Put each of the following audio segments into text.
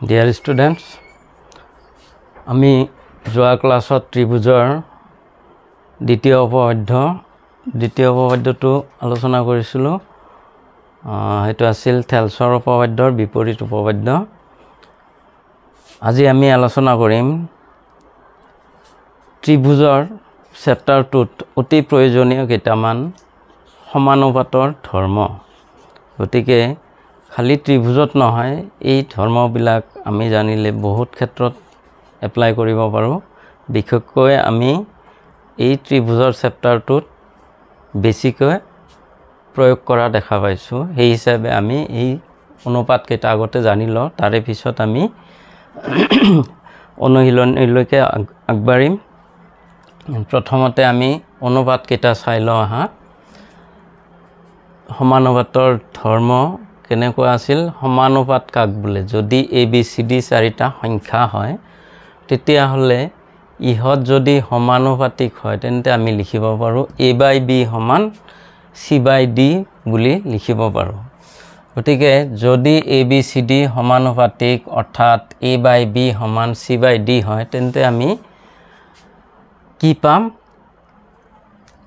Dear students, আমি যোৱা ক্লাছত ত্ৰিভুজৰ দ্বিতীয় উপপাদ্যটো আলোচনা কৰিছিলো। এটো আছিল থেলছৰ উপপাদ্যৰ বিপৰীত উপপাদ্য। আজি আমি আলোচনা কৰিম ত্ৰিভুজৰ চেপ্টাৰটোত অতি প্ৰয়োজনীয় কেইটামান সমানুপাতৰ ধৰ্ম। গতিকে খালি ত্ৰিভুজত নহয়, এই ধৰ্মবিলাক আমি জানিলে বহুত ক্ষেত্ৰত এপ্লাই কৰিব পাৰো। বিশেষকৈ আমি এই ত্ৰিভুজৰ চেপ্টাৰটোত বেছিকৈ প্ৰয়োগ কৰা দেখা পাইছো। সেই হিচাপে আমি এই অনুপাত কেইটা আগতে জানি লওঁ, তাৰে পিছত আমি অনুশীলনলৈকে আগবাঢ়িম। প্ৰথমতে আমি অনুপাত কেইটা চাই লওঁ আহা। সমানুপাতৰ ধৰ্ম কেনেকুৱা আছিল? সমানুপাত কাক বোলে? যদি ABCD চাৰিটা সংখ্যা হয়, তেতিয়া হলে ইহত যদি সমানুপাতিক হয় তেন্তে আমি লিখিব পাৰো A/B সমান C/D বুলি লিখিব পাৰো। গতিকে যদি ABCD সমানুপাতিক অৰ্থাৎ A/B সমান C/D হয় তেন্তে আমি কি পাম?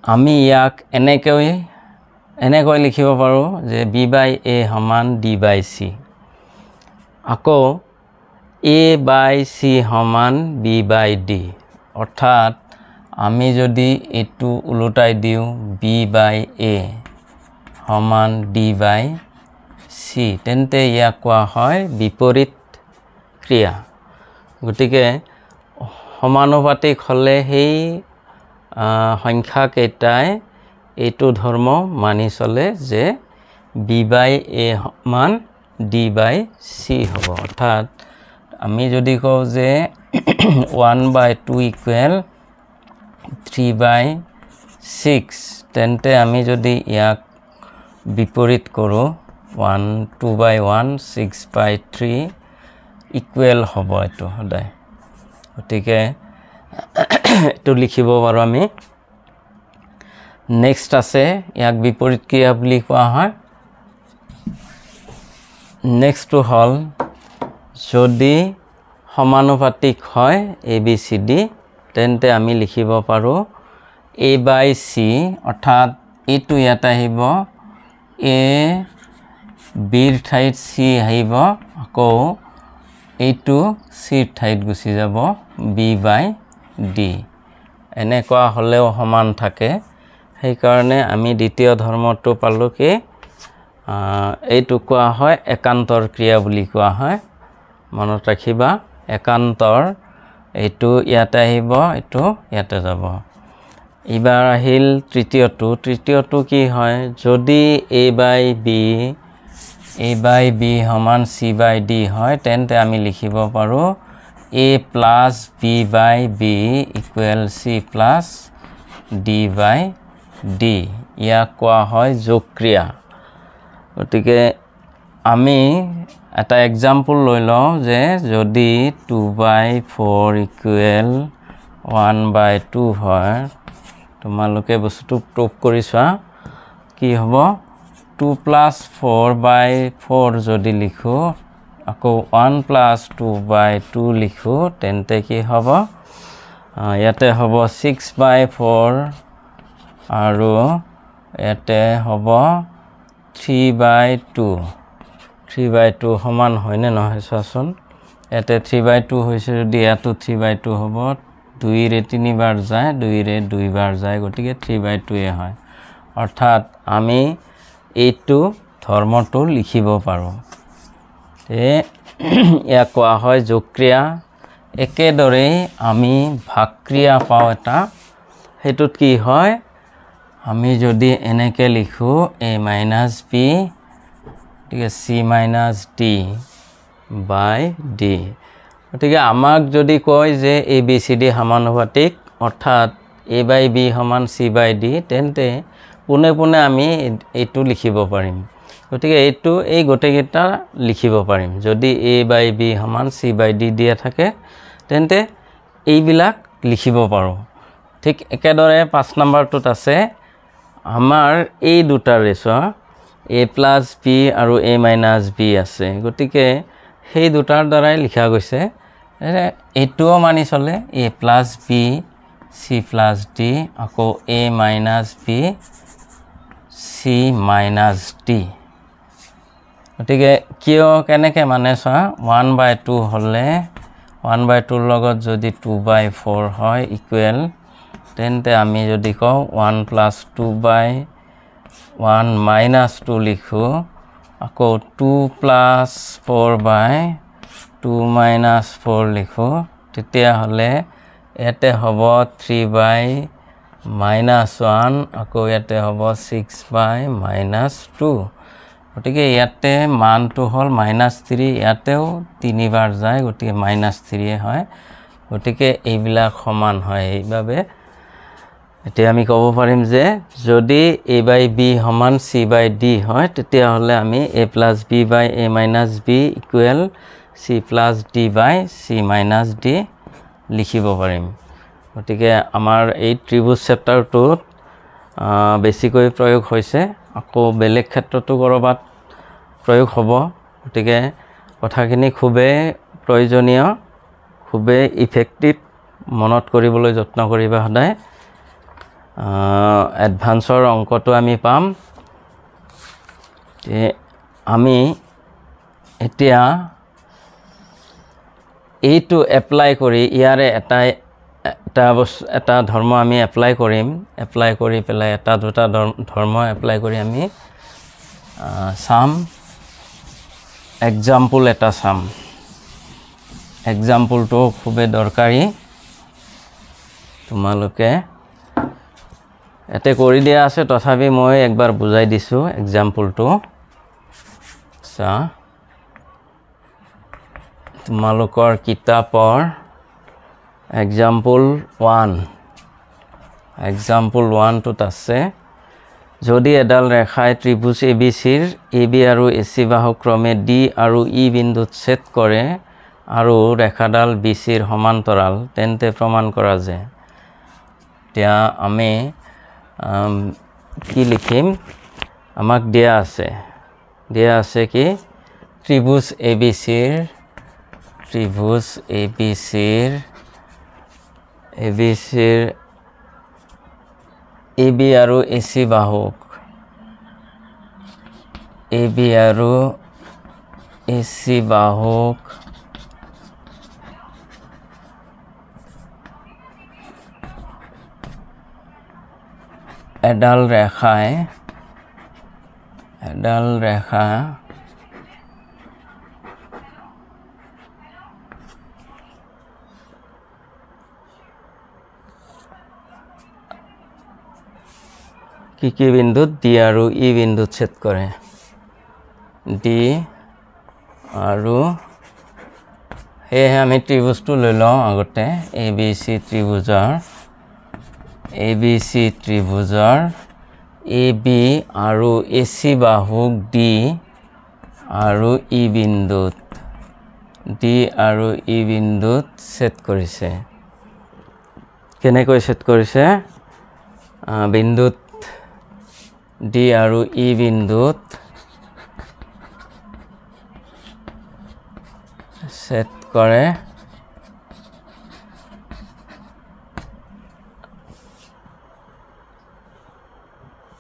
আমি ইয়াক এনেকৈ লিখিব পাৰো যে B/A সমান D/C। আকৌ A/C সমান B/D, অৰ্থাৎ আমি যদি এটো উলটাই দিও B/A সমান D/C, তেন্তে ইয়াক কোৱা হয় বিপৰীত ক্ৰিয়া। গতিকে সমানুপাতিক হলে সেই সংখ্যা কেইটাই এইটো ধৰ্ম মানি চলে যে B/A সমান D/C হ'ব। অৰ্থাৎ আমি যদি কওঁ যে 1/2 ইকুৱেল 3/6, তেন্তে আমি যদি ইয়াক বিপৰীত কৰোঁ 2/1 6/3 ইকুৱেল হ'ব এইটো সদায়। গতিকে এইটো লিখিব পাৰো আমি। নেক্সট আছে ইয়াক বিপৰীত ক্ৰিয়া বুলি কোৱা হয়। নেক্সটটো হ'ল যদি সমানুপাতিক হয় ABCD, তেন্তে আমি লিখিব পাৰো A/C, অৰ্থাৎ এইটো ইয়াত আহিব A/Bৰ ঠাইত C আহিব, আকৌ এইটো Cৰ ঠাইত গুচি যাব B/D। এনেকুৱা হলেও সমান থাকে। সেইকাৰণে আমি দ্বিতীয় ধৰ্মটো পালো কি এইটো কোৱা হয় একান্তৰ ক্ৰিয়া বুলি কোৱা হয়। মনত ৰাখিবা, একান্তৰ। এইটো ইয়াতে আহিব, এইটো ইয়াতে যাব। এবাৰ আহিল তৃতীয়টো কি হয়? যদি A/B সমান C/D হয় তেন্তে আমি লিখিব পাৰো A plus B/B equal C plus D/D। ইয়াক কোৱা হয় যোগ ক্ৰিয়া। গতিকে আমি এটা এক্সাম্পল লৈ লওঁ যে যদি 2/4 equal 1/2 হয়, তোমালোকে বস্তুটো প্ৰুভ কৰি চোৱা কি হ'ব। 2 plus 4/4 যদি লিখো, আকৌ 1 plus 2/2 লিখো, তেন্তে কি হ'ব? ইয়াতে হ'ব 6/4 আৰু ইয়াতে হ'ব 3/2। 3/2 সমান হয়নে নহয় চোৱাচোন। ইয়াতে 3/2 হৈছে যদি ইয়াতো 3/2 হ'ব। 2ৰে 3 বাৰ যায়, 2ৰে 2 বাৰ যায়, গতিকে 3/2 হয়। অৰ্থাৎ আমি এইটো ধৰ্মটো লিখিব পাৰো। ইয়াক কোৱা হয় যোগ ক্ৰিয়া। একেদৰে আমি ভাগ ক্ৰিয়া পাওঁ এটা। সেইটোত কি হয়? আমি যদি এনেকে লিখো A minus B, ঠিক আছে, C minus D/D। গতিকে আমাক যদি কয় যে ABCD সমানুপাতিক অৰ্থাৎ A/B সমান C/D, তেন্তে পোনে পোনে আমি এইটো লিখিব পাৰিম। গতিকে এই গোটেইকেইটা লিখিব পাৰিম। যদি A/B সমান C/D দিয়া থাকে তেন্তে এইবিলাক লিখিব পাৰো। ঠিক একেদৰে 5 নম্বৰটোত আছে আমাৰ এই দুটা ৰেচোৱা A plus B আৰু A minus B আছে। গতিকে সেই দুটাৰ দ্বাৰাই লিখা গৈছে এইটোও মানি চলে a plus b c plus d আকৌ a minus b c minus d গতিকে কিয় কেনেকৈ মানে চোৱা 1/2 হ'লে 1/2 লগত যদি 2/4 হয় ইকুৱেল তেন্তে আমি যদি কওঁ 1 plus 2/1 minus 2 লিখো আকৌ 2 plus 4/2 minus 4 লিখো তেতিয়াহ'লে ইয়াতে হ'ব 3/-1 আকৌ ইয়াতে হ'ব 6/-2 গতিকে ইয়াতে মানটো হ'ল -3 ইয়াতেও 3 বাৰ যায় গতিকে -3 হয় গতিকে এইবিলাক সমান হয় এইভাবে এতিয়া আমি ক'ব পাৰিম যে যদি a/b সমান c/d হয় তেতিয়াহ'লে আমি a plus b by a minus b equal c plus d by c minus d লিখিব পাৰিম গতিকে আমাৰ এই ত্ৰিভুজ চেপ্টাৰটোত বেছিকৈ প্ৰয়োগ হৈছে আকৌ বেলেগ ক্ষেত্ৰতো কৰবাত প্ৰয়োগ হ'ব গতিকে কথাখিনি খুবেই প্ৰয়োজনীয় খুবেই ইফেক্টিভ মনত কৰিবলৈ যত্ন কৰিবা সদায় এডভান্সৰ অংকটো আমি পাম আমি এতিয়া এইটো এপ্লাই কৰি ইয়াৰে এটা ধৰ্ম আমি এপ্লাই কৰিম এপ্লাই কৰি পেলাই এটা দুটা ধৰ্ম এপ্লাই কৰি আমি চাম এক্সাম্পল এটা চাম এক্সাম্পলটো খুবেই দৰকাৰী তোমালোকে এতে কৰি দিয়া আছে তথাপি মই একবাৰ বুজাই দিছো এক্সাম্পলটো চা তোমালোকৰ কিতাপৰ এক্সাম্পল 1 টোত আছে যদি এডাল ৰেখাই ত্ৰিভুজ ABCৰ AB আৰু AC বাহু ক্ৰমে D আৰু E বিন্দুত ছেদ কৰে আৰু ৰেখাডাল BCৰ সমান্তৰাল তেন্তে প্ৰমাণ কৰা যায় এতিয়া আমি কি লিখিম আমাক দিয়া আছে কি ত্ৰিভুজ ABCৰ AB আৰু AC বাহুক এডাল ৰেখা কি বিন্দুত D আৰু E বিন্দুত ছেদ কৰে D আৰু সেয়ে আমি ত্ৰিভুজটো লৈ লওঁ আগতে ABC ত্ৰিভুজৰ AB আৰু AC বাহুক D আৰু E বিন্দুত ছেদ কৰিছে কেনেকৈ ছেদ কৰিছে বিন্দুত D আৰু E বিন্দুত ছেদ কৰে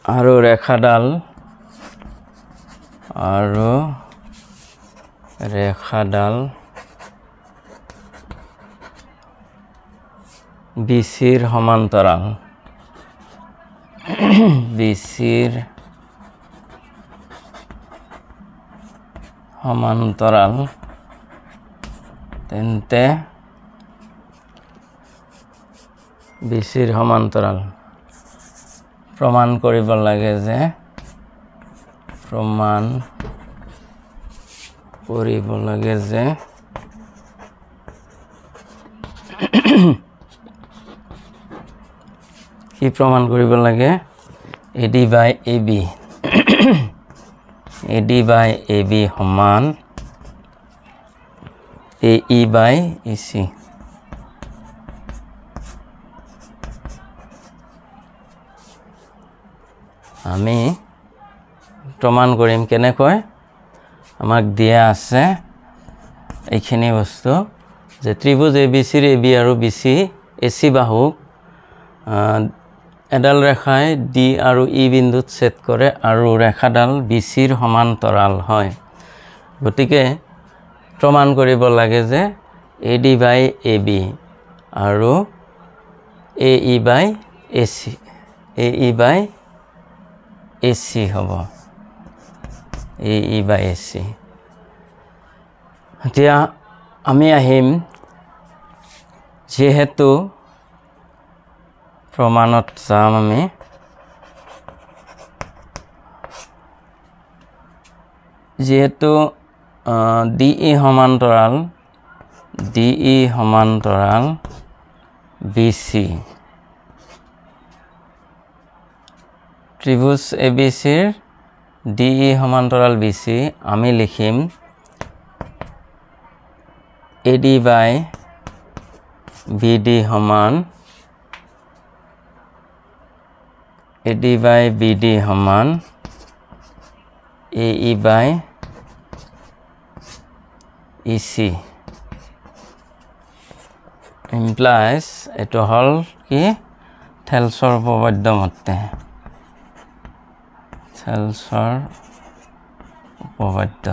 আৰু ৰেখাডাল BCৰ সমান্তৰাল তেন্তে BCৰ সমান্তৰাল প্ৰমাণ কৰিব লাগে যে কি প্ৰমাণ কৰিব লাগে AD by AB সমান AE by EC আমি প্ৰমাণ কৰিম কেনেকৈ আমাক দিয়া আছে এইখিনি বস্তু যে ত্ৰিভুজ ABC ৰ AB আৰু BC AC বাহুক এডাল ৰেখাই D আৰু E বিন্দুত ছেদ কৰে আৰু ৰেখাডাল BC ৰ সমান্তৰাল হয় গতিকে প্ৰমাণ কৰিব লাগে যে AD by AB আৰু AE by AC AE by AC হ'ব AE by AC এতিয়া আমি আহিম যেহেতু প্ৰমাণত যাম আমি যেহেতু DE সমান্তৰাল BC ত্ৰিভুজ ABC ৰ DE সমান্তৰাল BC আমি লিখিম AD by BD সমান AD by BD সমান AE by EC implies এটো হল কি থেলছৰ উপপাদ্য মতে থেলছৰ উপপাদ্য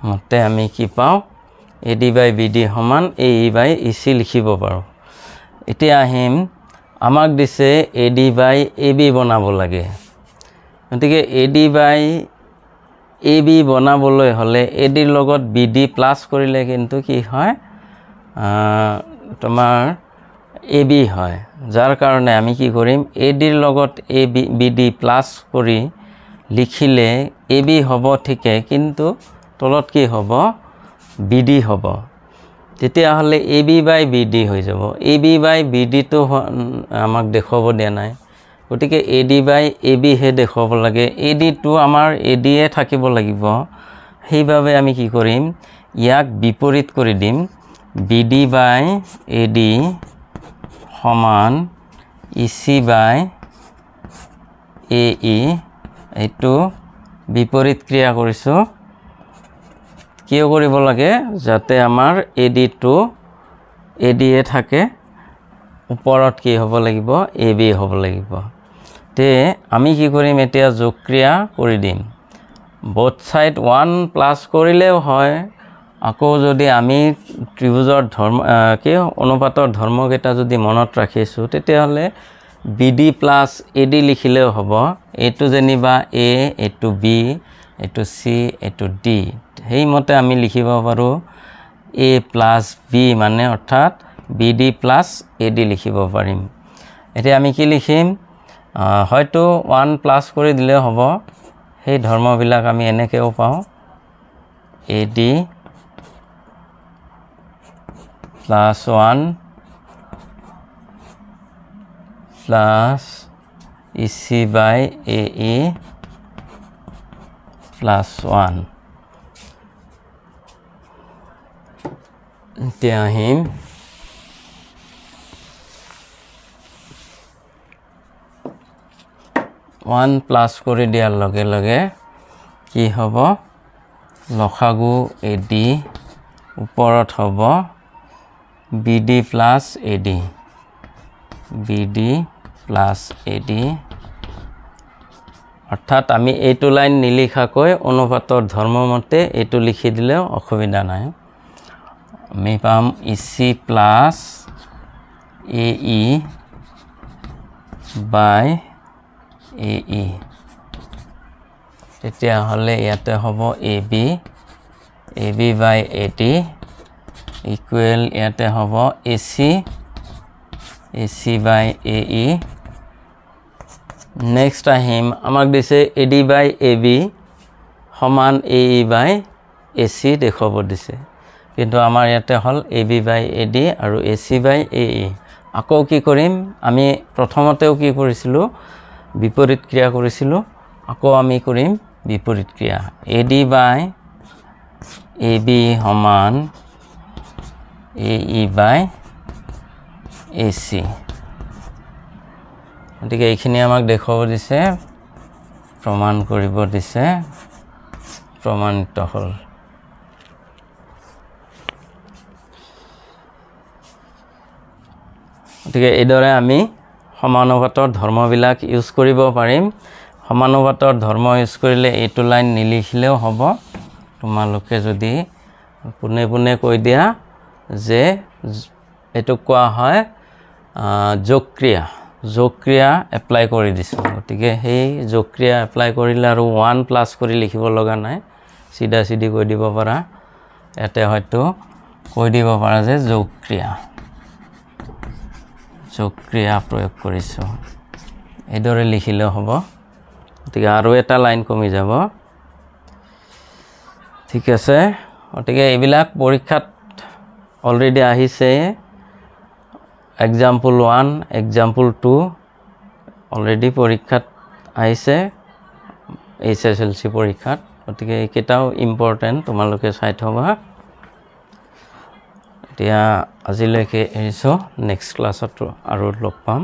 মতে আমি কি পাও AD by BD সমান AE by EC লিখিব পাৰো এতিয়া আহিম আমাক দিছে AD by AB বনাব লাগে গতিকে AD by AB বনাবলৈ হলে AD ৰ লগত BD প্লাস কৰিলে কিন্তু কি হয় তোমাৰ AB হয় যাৰ কাৰণে আমি কি কৰিম AD ৰ লগত BD প্লাস কৰি লিখিলে AB হ'ব ঠিকে কিন্তু তলত কি হ'ব BD হ'ব তেতিয়া হলে AB by BD হৈ যাব AB by BD তো আমাক দেখাব দিয়া নাই গতিকে AD by AB হে দেখাব লাগে AD তো আমাৰ AD এ থাকিব লাগিব সেইভাবে আমি কি কৰিম ইয়াক বিপৰীত কৰি দিম BD by AD সমান EC by AE এইটো বিপৰীত ক্ৰিয়া কৰিছো কিয় কৰিব লাগে যাতে আমাৰ AD তো AD এ থাকে ওপৰত কি হ'ব লাগিব AB হ'ব লাগিব তে আমি কি কৰিম এতিয়া যোগ ক্ৰিয়া কৰি দিম both side 1 প্লাস কৰিলেও হয় আকৌ যদি আমি ত্ৰিভুজৰ ধৰ্ম কি অনুপাতৰ ধৰ্মকেইটা যদি মনত ৰাখিছো তেতিয়া হলে BD plus AD লিখিলেও হ'ব এটো যেনিবা A এটো B এটো C এটো D হেই মতে আমি লিখিব পাৰো A plus B মানে অৰ্থাৎ BD plus AD লিখিব পাৰিম এতিয়া আমি কি লিখিম হয়তো 1 প্লাস কৰি দিলে হ'ব সেই ধৰ্মবিলাক আমি এনেকেও পাও AD plus 1 plus EC by AE plus 1 এতিয়া আহিম 1 প্লাস কৰি দিয়াৰ লগে লগে কি হ'ব লসাগু AD ওপৰত হ'ব BD plus AD BD plus AD অৰ্থাৎ আমি এইটো লাইন নিলিখাকৈ অনুপাতৰ ধৰ্মমতে এইটো লিখি দিলেও অসুবিধা নাই আমি পাম EC plus AE by AE তেতিয়া হলে ইয়াতে হ'ব AB by AD equal ইয়াতে হ'ব AC by AE next আহিম আমাক দিছে AD by AB সমান AE by AC দেখাব দিছে কিন্তু আমাৰ ইয়াতে হল AB by AD আৰু AC by AE আকৌ কি কৰিম আমি প্ৰথমতেও কি কৰিছিলো বিপৰীত ক্ৰিয়া কৰিছিলো আকৌ আমি কৰিম বিপৰীত ক্ৰিয়া AD by AB সমান AE by AC গতিকে এইখিনি আমাক দেখাব দিছে প্ৰমাণ কৰিব দিছে প্ৰমাণিত হ'ল গতিকে এইদৰে আমি সমানুপাতৰ ধৰ্মবিলাক ইউজ কৰিব পাৰিম সমানুপাতৰ ধৰ্ম ইউজ কৰিলে এইটো লাইন নিলিখিলেও হ'ব তোমালোকে যদি পুনে পুনে কৈ দিয়া যে এইটো কোৱা হয় যোগক্ৰিয়া এপ্লাই কৰি দিছোঁ গতিকে সেই যোগক্ৰিয়া এপ্লাই কৰিলে আৰু 1 প্লাছ কৰি লিখিব লগা নাই চিধা চিধি কৈ দিব পাৰা ইয়াতে হয়তো কৈ দিব পাৰা যে যোগক্ৰিয়া প্ৰয়োগ কৰিছোঁ এইদৰে লিখিলেও হ'ব গতিকে আৰু এটা লাইন কমি যাব ঠিক আছে গতিকে এইবিলাক পৰীক্ষাত অলৰেডি আহিছে এক্সাম্পল 1 এক্সাম্পল 2 অলৰেডি পৰীক্ষাত আহিছে HSLC পৰীক্ষাত গতিকে এইকেইটাও ইম্পৰ্টেণ্ট তোমালোকে চাই থবা এতিয়া আজিলৈকে এৰিছোঁ নেক্সট ক্লাছত আৰু লগ পাম